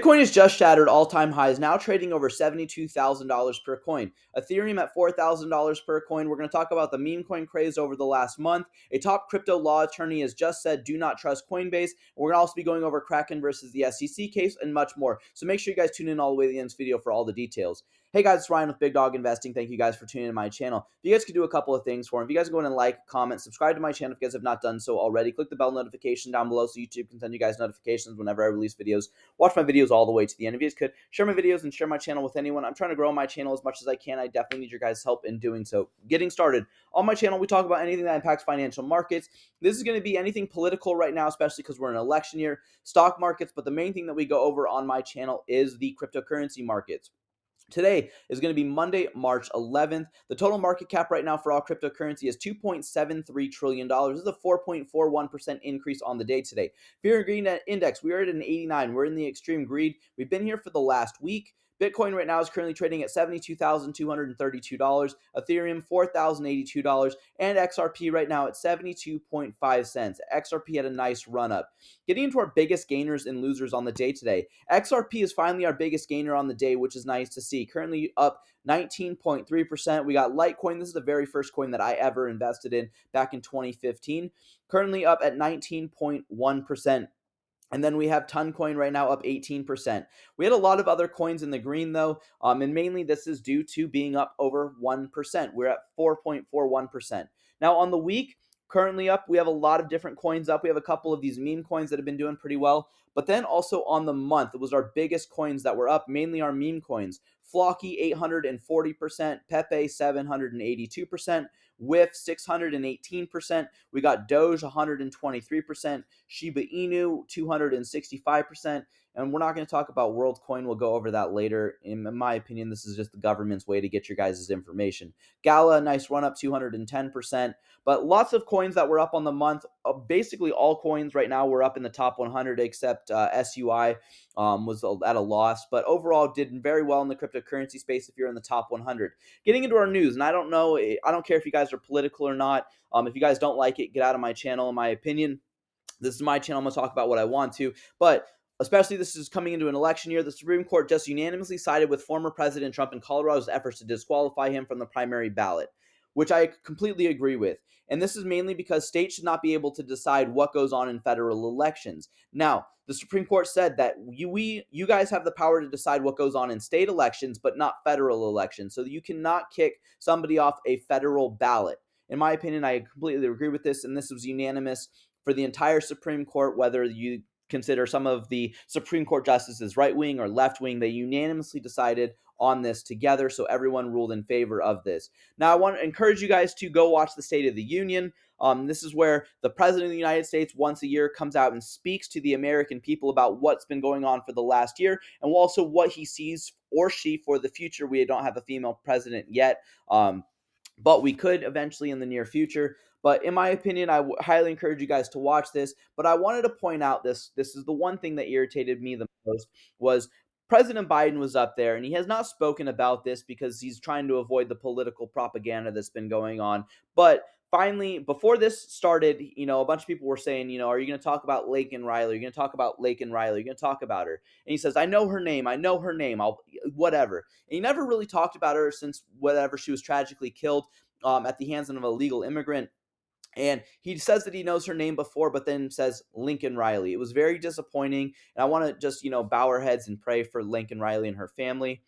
Bitcoin has just shattered all-time highs, now trading over $72,000 per coin. Ethereum at $4,000 per coin. We're going to talk about the meme coin craze over the last month. A top crypto law attorney has just said, do not trust Coinbase. We're going to also be going over Kraken versus the SEC case and much more. So make sure you guys tune in all the way to the end of this video for all the details. Hey guys, it's Ryan with Big Dog Investing. Thank you guys for tuning in to my channel. If you guys could do a couple of things for me, if you guys go in and like, comment, subscribe to my channel if you guys have not done so already. Click the bell notification down below so YouTube can send you guys notifications whenever I release videos. Watch my videos all the way to the end. If you guys could share my videos and share my channel with anyone. I'm trying to grow my channel as much as I can. I definitely need your guys' help in doing so. Getting started. On my channel, we talk about anything that impacts financial markets. This is going to be anything political right now, especially because we're in an election year, stock markets, but the main thing that we go over on my channel is the cryptocurrency markets. Today is going to be Monday, March 11th. The total market cap right now for all cryptocurrency is $2.73 trillion. This is a 4.41% increase on the day today. Fear and Greed Index, we are at an 89. We're in the extreme greed. We've been here for the last week. Bitcoin right now is currently trading at $72,232, Ethereum $4,082, and XRP right now at 72.5 cents. XRP had a nice run up. Getting into our biggest gainers and losers on the day today, XRP is finally our biggest gainer on the day, which is nice to see. Currently up 19.3%. We got Litecoin. This is the very first coin that I ever invested in back in 2015. Currently up at 19.1%. And then we have Toncoin right now up 18%. We had a lot of other coins in the green though, and mainly this is due to being up over 1%. We're at 4.41%. Now on the week, currently up, we have a lot of different coins up. We have a couple of these meme coins that have been doing pretty well. But then also on the month, it was our biggest coins that were up, mainly our meme coins. Flocky 840%, Pepe 782%, WIF 618%. We got Doge 123%, Shiba Inu 265%. And we're not going to talk about WorldCoin. We'll go over that later. In my opinion, this is just the government's way to get your guys' information. Gala, a nice run up, 210%. But lots of coins that were up on the month. Basically, all coins right now were up in the top 100 except SUI was at a loss. But overall, did very well in the cryptocurrency space if you're in the top 100. Getting into our news, and I don't know, I don't care if you guys are political or not. If you guys don't like it, get out of my channel, in my opinion. This is my channel. I'm going to talk about what I want to. But especially this is coming into an election year, the Supreme Court just unanimously sided with former President Trump in Colorado's efforts to disqualify him from the primary ballot, which I completely agree with. And this is mainly because states should not be able to decide what goes on in federal elections. Now, the Supreme Court said that you guys have the power to decide what goes on in state elections, but not federal elections. So you cannot kick somebody off a federal ballot. In my opinion, I completely agree with this, and this was unanimous for the entire Supreme Court, whether you consider some of the Supreme Court justices right-wing or left-wing. They unanimously decided on this together, so everyone ruled in favor of this. Now, I want to encourage you guys to go watch the State of the Union. This is where the President of the United States once a year comes out and speaks to the American people about what's been going on for the last year and also what he sees or she for the future. We don't have a female president yet, but we could eventually in the near future. But in my opinion, I highly encourage you guys to watch this. But I wanted to point out this is the one thing that irritated me the most was President Biden was up there, and he has not spoken about this because he's trying to avoid the political propaganda that's been going on. But finally, before this started, a bunch of people were saying, are you going to talk about Laken Riley? Are you going to talk about Laken Riley? Are you going to talk about her? And he says, I know her name. I'll whatever. And he never really talked about her since whatever she was tragically killed at the hands of an illegal immigrant. And he says that he knows her name before, but then says Lincoln Riley. It was very disappointing. And I want to just, bow our heads and pray for Lincoln Riley and her family.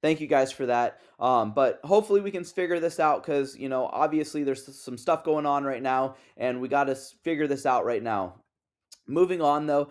Thank you guys for that. But hopefully we can figure this out because, obviously there's some stuff going on right now and we got to figure this out right now. Moving on, though,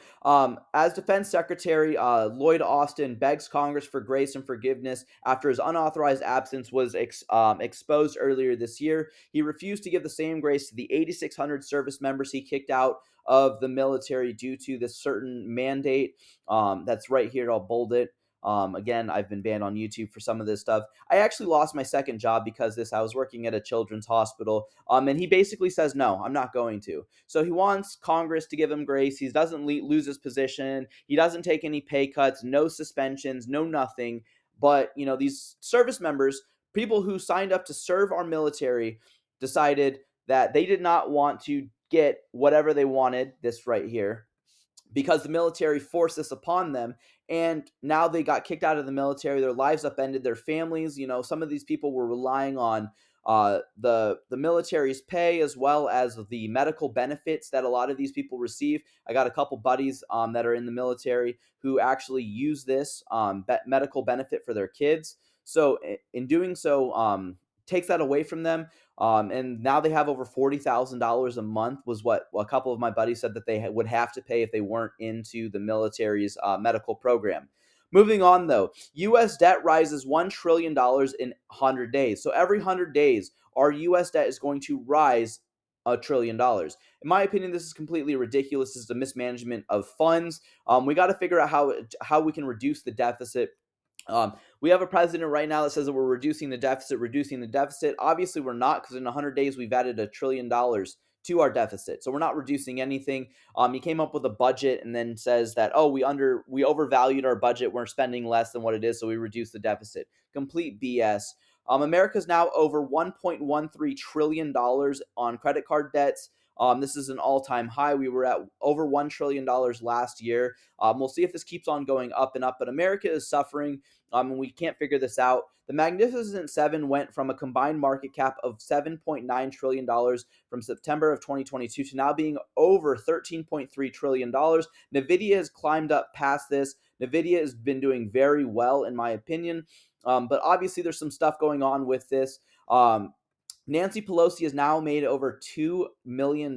as Defense Secretary Lloyd Austin begs Congress for grace and forgiveness after his unauthorized absence was exposed earlier this year. He refused to give the same grace to the 8,600 service members he kicked out of the military due to this certain mandate. That's right here. I'll bold it. Again, I've been banned on YouTube for some of this stuff. I actually lost my second job because of this. I was working at a children's hospital, and he basically says, no, I'm not going to. So he wants Congress to give him grace. He doesn't lose his position. He doesn't take any pay cuts, no suspensions, no nothing. But, these service members, people who signed up to serve our military, decided that they did not want to get whatever they wanted, this right here, because the military forced this upon them, and now they got kicked out of the military, their lives upended, their families, some of these people were relying on the military's pay, as well as the medical benefits that a lot of these people receive. I got a couple buddies that are in the military who actually use this medical benefit for their kids. So in doing so, takes that away from them. And now they have over $40,000 a month, was what a couple of my buddies said that they would have to pay if they weren't into the military's medical program. Moving on, though, U.S. debt rises $1 trillion in 100 days. So every 100 days, our U.S. debt is going to rise $1 trillion. In my opinion, this is completely ridiculous. This is a mismanagement of funds. We got to figure out how we can reduce the deficit. We have a president right now that says that we're reducing the deficit, reducing the deficit. Obviously, we're not, because in 100 days we've added $1 trillion to our deficit, so we're not reducing anything. He came up with a budget and then says that, oh, we overvalued our budget, we're spending less than what it is, so we reduced the deficit. Complete BS. America's now over $1.13 trillion on credit card debts. This is an all-time high. We were at over $1 trillion last year. We'll see if this keeps on going up and up, but America is suffering, and we can't figure this out. The Magnificent Seven went from a combined market cap of $7.9 trillion from September of 2022 to now being over $13.3 trillion. nvidia has climbed up past this. nvidia has been doing very well, in my opinion, but obviously there's some stuff going on with this. Nancy Pelosi has now made over $2 million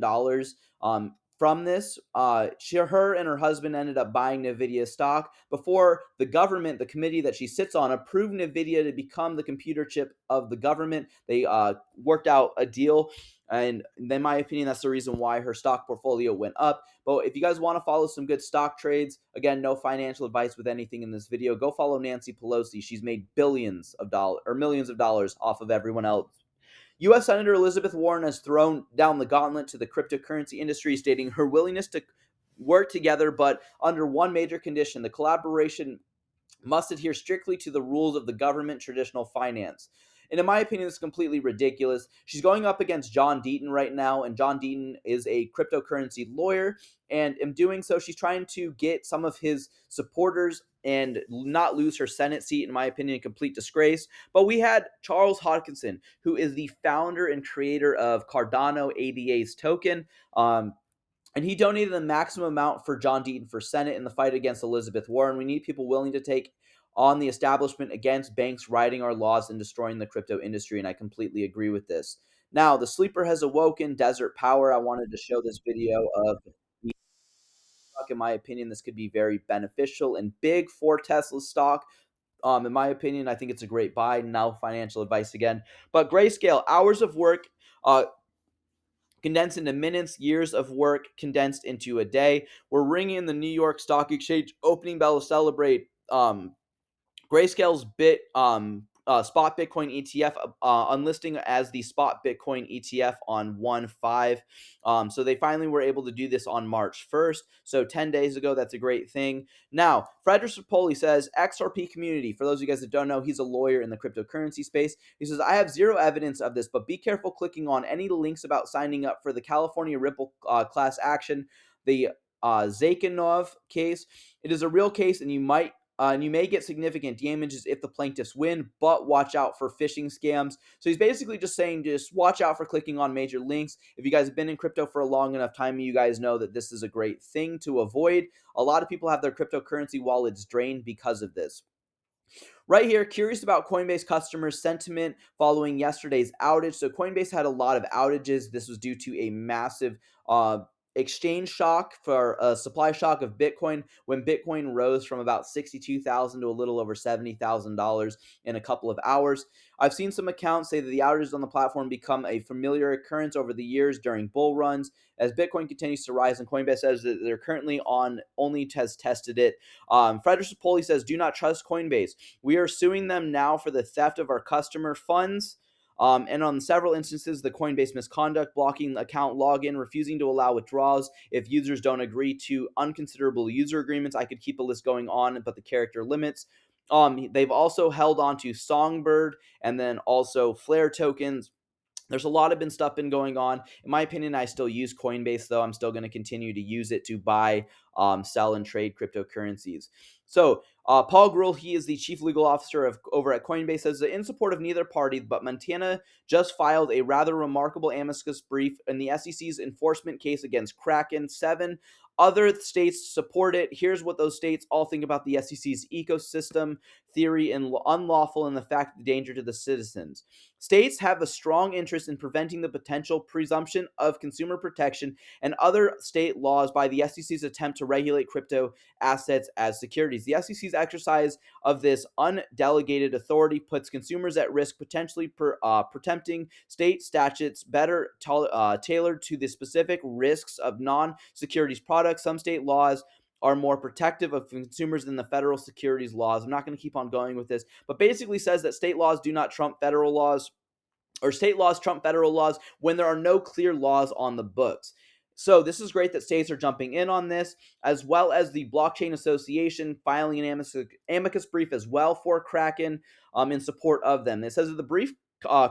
from this. Her and her husband ended up buying nvidia stock before the government, the committee that she sits on, approved nvidia to become the computer chip of the government. They worked out a deal, and in my opinion, that's the reason why her stock portfolio went up. But if you guys want to follow some good stock trades, again, no financial advice with anything in this video, go follow Nancy Pelosi. She's made billions of dollars or millions of dollars off of everyone else. U.S. Senator Elizabeth Warren has thrown down the gauntlet to the cryptocurrency industry, stating her willingness to work together, but under one major condition: the collaboration must adhere strictly to the rules of the government traditional finance. And in my opinion, this is completely ridiculous. She's going up against John Deaton right now, and John Deaton is a cryptocurrency lawyer. And in doing so, she's trying to get some of his supporters and not lose her Senate seat. In my opinion, a complete disgrace. But we had Charles Hodkinson, who is the founder and creator of Cardano ADA's token. And he donated the maximum amount for John Deaton for Senate in the fight against Elizabeth Warren. We need people willing to take on the establishment against banks writing our laws and destroying the crypto industry, and I completely agree with this. Now, the sleeper has awoken, Desert Power. I wanted to show this video of the stock. In my opinion, this could be very beneficial and big for Tesla stock. In my opinion, I think it's a great buy. Now, financial advice again. But Grayscale, hours of work condensed into minutes, years of work condensed into a day. We're ringing the New York Stock Exchange opening bell to celebrate Grayscale's spot Bitcoin ETF unlisting as the spot Bitcoin ETF on 1/5. So they finally were able to do this on March 1st. So 10 days ago, that's a great thing. Now, Frederick Sapoli says, XRP community. For those of you guys that don't know, he's a lawyer in the cryptocurrency space. He says, I have zero evidence of this, but be careful clicking on any links about signing up for the California Ripple class action, the Zakhanov case. It is a real case, and you may get significant damages if the plaintiffs win, but watch out for phishing scams. So he's basically just saying, just watch out for clicking on major links. If you guys have been in crypto for a long enough time, you guys know that this is a great thing to avoid. A lot of people have their cryptocurrency wallets drained because of this. Right here, curious about Coinbase customers' sentiment following yesterday's outage. So Coinbase had a lot of outages. This was due to a massive exchange shock, for a supply shock of Bitcoin, when Bitcoin rose from about $62,000 to a little over $70,000 in a couple of hours. I've seen some accounts say that the outages on the platform become a familiar occurrence over the years during bull runs as Bitcoin continues to rise, and Coinbase says that they're currently on only has tested it. Frederick Sapoli says, do not trust Coinbase. We are suing them now for the theft of our customer funds. And on several instances, the Coinbase misconduct, blocking account login, refusing to allow withdrawals if users don't agree to unconsiderable user agreements. I could keep a list going on, but the character limits. They've also held on to Songbird and then also Flare tokens. There's a lot of stuff been going on. In my opinion, I still use Coinbase, though. I'm still going to continue to use it to buy, sell, and trade cryptocurrencies. So, Paul Gruhl, he is the chief legal officer of over at Coinbase, says that in support of neither party, but Montana just filed a rather remarkable amicus brief in the SEC's enforcement case against Kraken. 7 other states support it. Here's what those states all think about the SEC's ecosystem theory and unlawful and the fact of the danger to the citizens. States have a strong interest in preventing the potential presumption of consumer protection and other state laws by the SEC's attempt to regulate crypto assets as securities. The SEC's exercise of this undelegated authority puts consumers at risk, potentially protecting state statutes better tailored to the specific risks of non-securities products. Some state laws are more protective of consumers than the federal securities laws. I'm not going to keep on going with this, but basically says that state laws do not trump federal laws, or state laws trump federal laws when there are no clear laws on the books. So this is great that states are jumping in on this, as well as the Blockchain Association filing an amicus brief as well for Kraken, in support of them. It says that the brief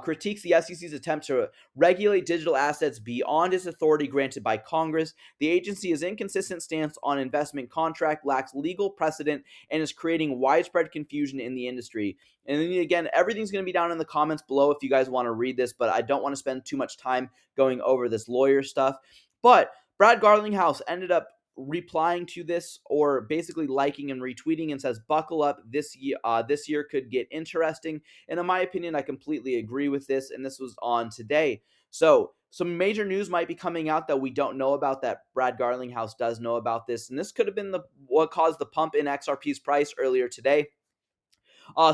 critiques the SEC's attempt to regulate digital assets beyond its authority granted by Congress. The agency's inconsistent stance on investment contract lacks legal precedent and is creating widespread confusion in the industry. And then again, everything's going to be down in the comments below if you guys want to read this, but I don't want to spend too much time going over this lawyer stuff. But Brad Garlinghouse ended up replying to this, or basically liking and retweeting, and says, "Buckle up, this year could get interesting." And in my opinion, I completely agree with this. And this was on today. So some major news might be coming out that we don't know about, that Brad Garlinghouse does know about this, and this could have been what caused the pump in XRP's price earlier today.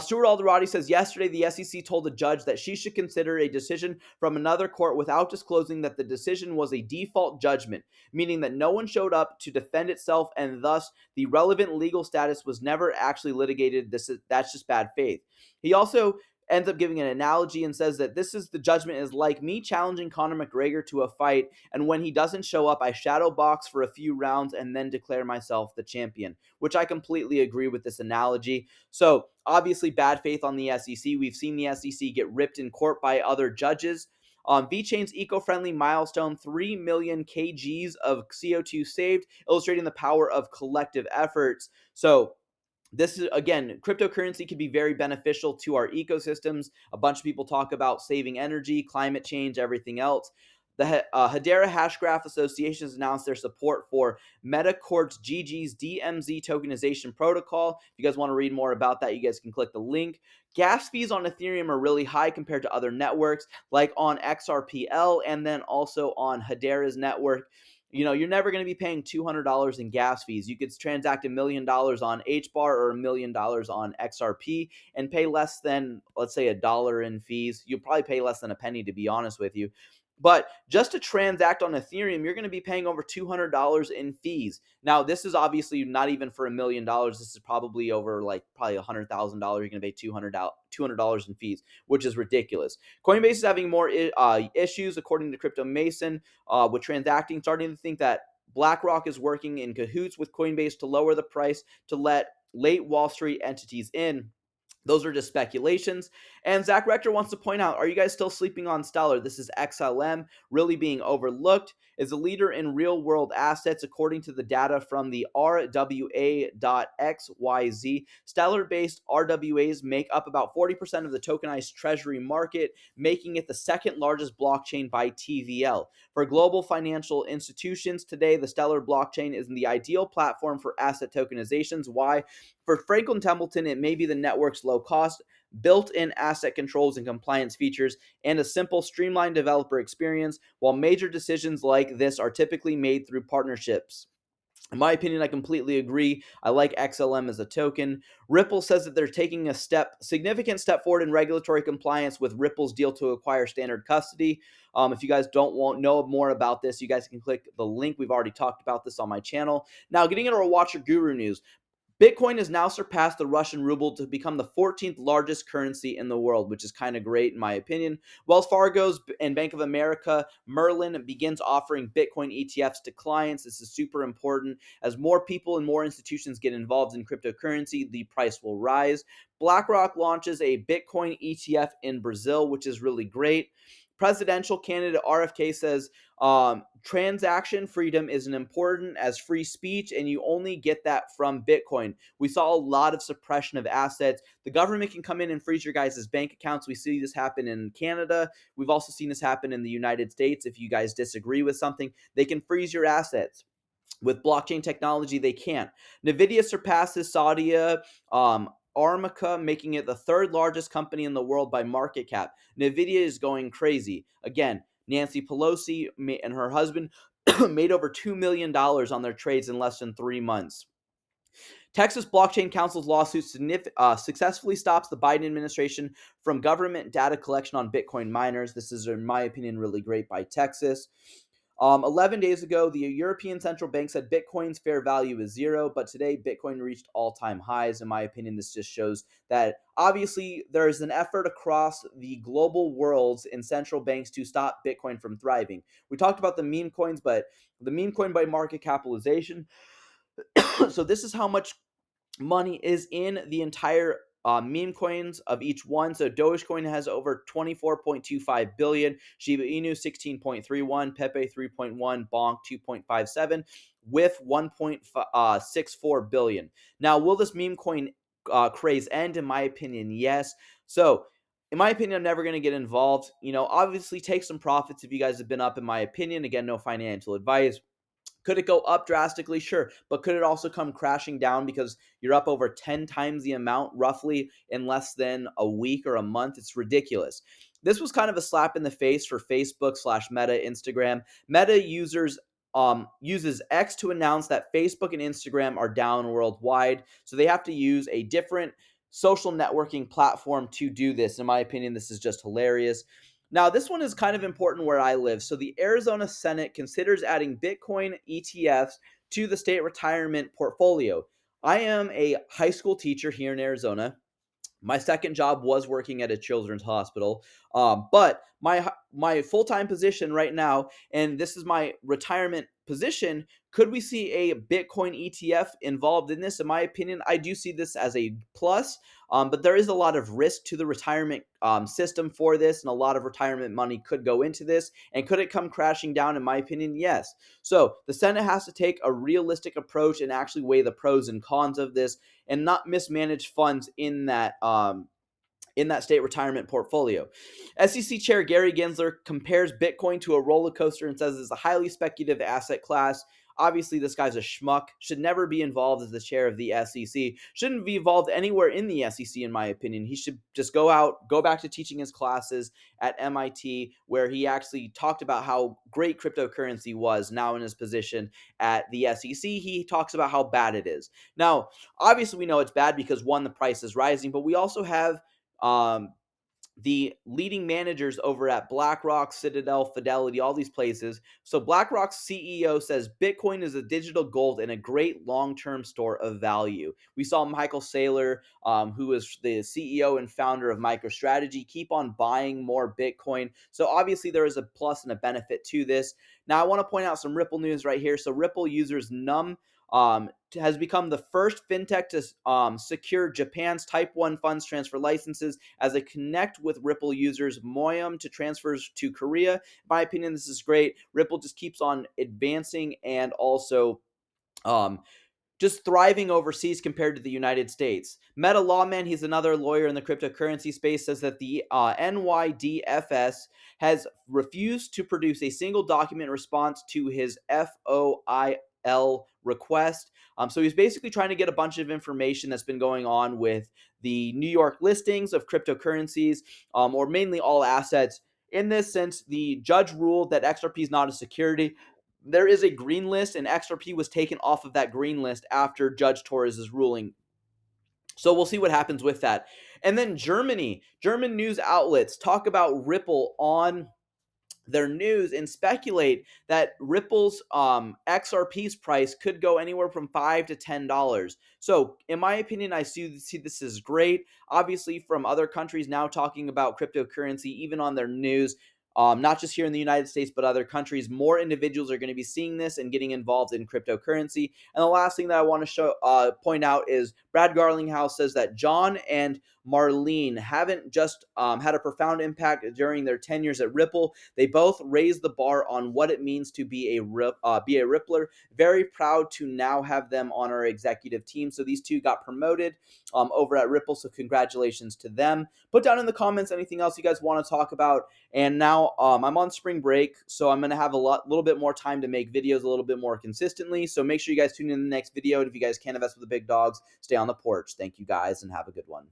Stuart Alderati says yesterday the SEC told a judge that she should consider a decision from another court without disclosing that the decision was a default judgment, meaning that no one showed up to defend itself and thus the relevant legal status was never actually litigated. That's just bad faith. He also ends up giving an analogy and says that the judgment is like me challenging Conor McGregor to a fight, and when he doesn't show up, I shadow box for a few rounds and then declare myself the champion, which I completely agree with this analogy. So obviously bad faith on the SEC. We've seen the SEC get ripped in court by other judges. VeChain's eco-friendly milestone, 3 million kgs of CO2 saved, illustrating the power of collective efforts. So this is, again, cryptocurrency can be very beneficial to our ecosystems. A bunch of people talk about saving energy, climate change, everything else. The Hedera Hashgraph Association has announced their support for Metacorp's GG's DMZ tokenization protocol. If you guys want to read more about that, you guys can click the link. Gas fees on Ethereum are really high compared to other networks, like on XRPL and then also on Hedera's network. You're never going to be paying $200 in gas fees. You could transact $1 million on HBAR or $1 million on XRP and pay less than, let's say, $1 in fees. You'll probably pay less than a penny, to be honest with you. But just to transact on Ethereum, you're going to be paying over $200 in fees. Now, this is obviously not even for $1 million. This is probably over probably $100,000. You're going to pay $200 in fees, which is ridiculous. Coinbase is having more issues, according to Crypto Mason, with transacting, starting to think that BlackRock is working in cahoots with Coinbase to lower the price to let late Wall Street entities in. Those are just speculations. And Zach Rector wants to point out, are you guys still sleeping on Stellar? This is XLM really being overlooked. Is a leader in real-world assets, according to the data from the RWA.XYZ. Stellar-based RWAs make up about 40% of the tokenized treasury market, making it the second largest blockchain by TVL. For global financial institutions today, the Stellar blockchain is the ideal platform for asset tokenizations. Why? For Franklin Templeton, it may be the network's low-cost, built-in asset controls and compliance features, and a simple, streamlined developer experience, while major decisions like this are typically made through partnerships. In my opinion, I completely agree. I like XLM as a token. Ripple says that they're taking a significant step forward in regulatory compliance with Ripple's deal to acquire Standard Custody. If you guys don't know more about this, you guys can click the link. We've already talked about this on my channel. Now, getting into our Watcher Guru news. Bitcoin has now surpassed the Russian ruble to become the 14th largest currency in the world, which is kind of great in my opinion. Wells Fargo's and Bank of America Merlin begins offering Bitcoin ETFs to clients. This is super important. As more people and more institutions get involved in cryptocurrency, the price will rise. BlackRock launches a Bitcoin ETF in Brazil, which is really great. Presidential candidate RFK says transaction freedom is as important as free speech, and you only get that from Bitcoin. We saw a lot of suppression of assets. The government can come in and freeze your guys' bank accounts. We see this happen in Canada. We've also seen this happen in the United States. If you guys disagree with something, they can freeze your assets. With blockchain technology, they can't. NVIDIA surpasses Saudia Armaca, making it the third largest company in the world by market cap. NVIDIA is going crazy. Again, Nancy Pelosi and her husband made over $2 million on their trades in less than 3 months. Texas Blockchain Council's lawsuit successfully stops the Biden administration from government data collection on Bitcoin miners. This is, in my opinion, really great by Texas. 11 days ago, the European Central Bank said Bitcoin's fair value is zero, but today Bitcoin reached all-time highs. In my opinion, this just shows that obviously there is an effort across the global worlds in central banks to stop Bitcoin from thriving. We talked about the meme coins, but the meme coin by market capitalization. So this is how much money is in the entire meme coins of each one. So Dogecoin has over 24.25 billion, Shiba Inu 16.31, Pepe 3.1, Bonk 2.57, with 1.64 billion. Now, will this meme coin craze end? In my opinion, yes. So in my opinion, I'm never going to get involved. Obviously take some profits if you guys have been up, in my opinion. Again, no financial advice. Could it go up drastically? Sure. But could it also come crashing down because you're up over 10 times the amount roughly in less than a week or a month? It's ridiculous. This was kind of a slap in the face for Facebook / Meta Instagram. Meta uses X to announce that Facebook and Instagram are down worldwide. So they have to use a different social networking platform to do this. In my opinion, this is just hilarious. Now, this one is kind of important where I live. So the Arizona Senate considers adding Bitcoin ETFs to the state retirement portfolio. I am a high school teacher here in Arizona. My second job was working at a children's hospital, but my full time position right now, and this is my retirement position. Could we see a Bitcoin ETF involved in this? In my opinion, I do see this as a plus, but there is a lot of risk to the retirement system for this, and a lot of retirement money could go into this. And could it come crashing down? In my opinion, yes. So the Senate has to take a realistic approach and actually weigh the pros and cons of this, and not mismanage funds in that state retirement portfolio. SEC Chair Gary Gensler compares Bitcoin to a roller coaster and says it's a highly speculative asset class. Obviously, this guy's a schmuck, should never be involved as the chair of the SEC, shouldn't be involved anywhere in the SEC, in my opinion. He should just go back to teaching his classes at MIT, where he actually talked about how great cryptocurrency was. Now in his position at the SEC, he talks about how bad it is. Now, obviously, we know it's bad because, one, the price is rising, but we also have um, the leading managers over at BlackRock, Citadel, Fidelity, all these places. So BlackRock's CEO says Bitcoin is a digital gold and a great long-term store of value. We saw Michael Saylor, who is the CEO and founder of MicroStrategy, keep on buying more Bitcoin. So obviously there is a plus and a benefit to this. Now I want to point out some Ripple news right here. So Ripple users Num has become the first fintech to secure Japan's Type 1 funds transfer licenses as they connect with Ripple users Moyum to transfers to Korea. In my opinion, this is great. Ripple just keeps on advancing and also just thriving overseas compared to the United States. Meta Lawman, he's another lawyer in the cryptocurrency space, says that the NYDFS has refused to produce a single document response to his FOIL request. So he's basically trying to get a bunch of information that's been going on with the New York listings of cryptocurrencies, or mainly all assets. In this sense, the judge ruled that XRP is not a security. There is a green list, and XRP was taken off of that green list after Judge Torres' ruling. So we'll see what happens with that. And then German news outlets talk about Ripple on their news and speculate that Ripple's XRP's price could go anywhere from $5 to $10. So in my opinion, I see this as great. Obviously, from other countries now talking about cryptocurrency, even on their news, not just here in the United States, but other countries, more individuals are going to be seeing this and getting involved in cryptocurrency. And the last thing that I want to point out is Brad Garlinghouse says that John and Marlene haven't just had a profound impact during their tenures at Ripple. They both raised the bar on what it means to be a Rippler. Very proud to now have them on our executive team. So these two got promoted over at Ripple. So congratulations to them. Put down in the comments anything else you guys want to talk about. And now I'm on spring break, so I'm going to have little bit more time to make videos a little bit more consistently. So make sure you guys tune in the next video. And if you guys can't invest with the big dogs, stay on the porch. Thank you guys and have a good one.